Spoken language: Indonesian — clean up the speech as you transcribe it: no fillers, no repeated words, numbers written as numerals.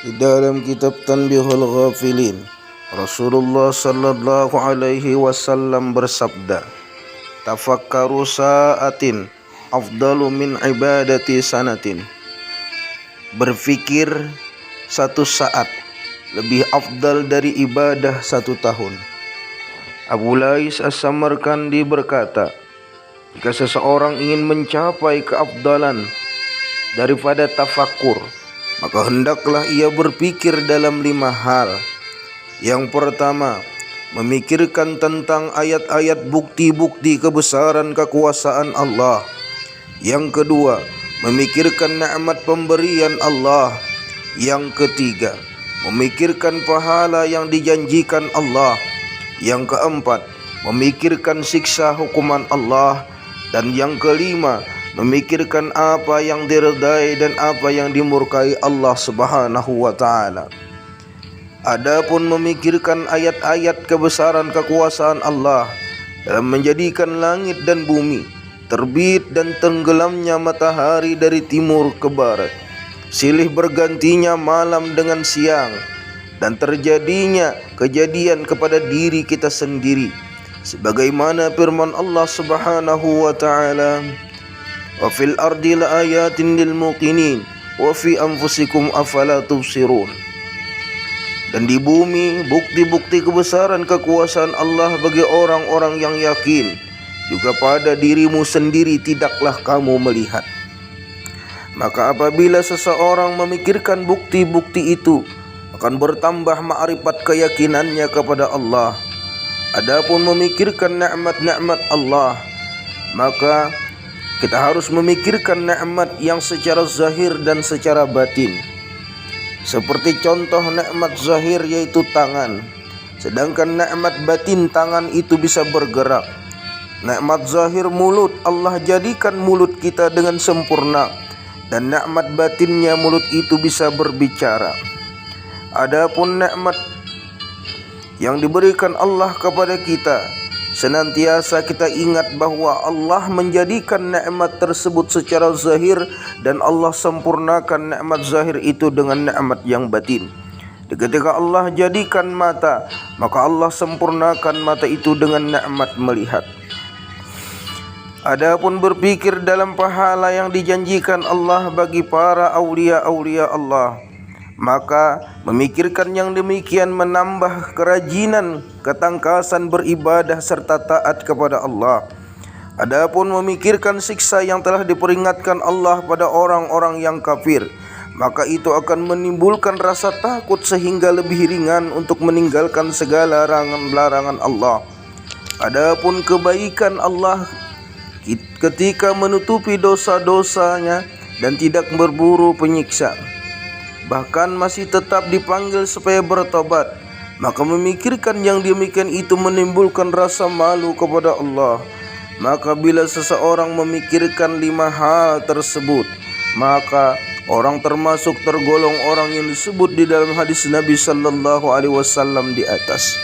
Di dalam kitab Tanbihul Ghafilin, Rasulullah sallallahu alaihi wasallam bersabda, "Tafakkaru sa'atin afdalu min ibadati sanatin." Berfikir satu saat lebih afdal dari ibadah satu tahun. Abu Lais As-Samarkandi berkata, jika seseorang ingin mencapai keafdalan daripada tafakkur, maka hendaklah ia berpikir dalam 5 hal. Yang pertama, memikirkan tentang ayat-ayat bukti-bukti kebesaran kekuasaan Allah. Yang kedua, memikirkan nikmat pemberian Allah. Yang ketiga, memikirkan pahala yang dijanjikan Allah. Yang keempat, memikirkan siksa hukuman Allah. Dan yang kelima, memikirkan apa yang diridai dan apa yang dimurkai Allah Subhanahu wa ta'ala. Adapun memikirkan ayat-ayat kebesaran kekuasaan Allah dalam menjadikan langit dan bumi, terbit dan tenggelamnya matahari dari timur ke barat, silih bergantinya malam dengan siang, dan terjadinya kejadian kepada diri kita sendiri, sebagaimana firman Allah Subhanahu wa ta'ala, "Wa fil ardi laayatin lil muqinin wa fi anfusikum afala tubsirun." Dan di bumi bukti-bukti kebesaran kekuasaan Allah bagi orang-orang yang yakin, juga pada dirimu sendiri tidaklah kamu melihat. Maka apabila seseorang memikirkan bukti-bukti itu, akan bertambah ma'rifat keyakinannya kepada Allah. Adapun memikirkan nikmat-nikmat Allah, maka kita harus memikirkan nikmat yang secara zahir dan secara batin. Seperti contoh nikmat zahir yaitu tangan, sedangkan nikmat batin tangan itu bisa bergerak. Nikmat zahir mulut, Allah jadikan mulut kita dengan sempurna, dan nikmat batinnya mulut itu bisa berbicara. Adapun nikmat yang diberikan Allah kepada kita, senantiasa kita ingat bahwa Allah menjadikan nikmat tersebut secara zahir, dan Allah sempurnakan nikmat zahir itu dengan nikmat yang batin. Ketika Allah jadikan mata, maka Allah sempurnakan mata itu dengan nikmat melihat. Adapun berpikir dalam pahala yang dijanjikan Allah bagi para aulia-aulia Allah, maka memikirkan yang demikian menambah kerajinan, ketangkasan beribadah serta taat kepada Allah. Adapun memikirkan siksa yang telah diperingatkan Allah pada orang-orang yang kafir, maka itu akan menimbulkan rasa takut sehingga lebih ringan untuk meninggalkan segala larangan-larangan Allah. Adapun kebaikan Allah ketika menutupi dosa-dosanya dan tidak berburu penyiksa, bahkan masih tetap dipanggil supaya bertobat, maka memikirkan yang demikian itu menimbulkan rasa malu kepada Allah. Maka bila seseorang memikirkan 5 hal tersebut, maka orang termasuk tergolong orang yang disebut di dalam hadis Nabi sallallahu alaihi wasallam di atas.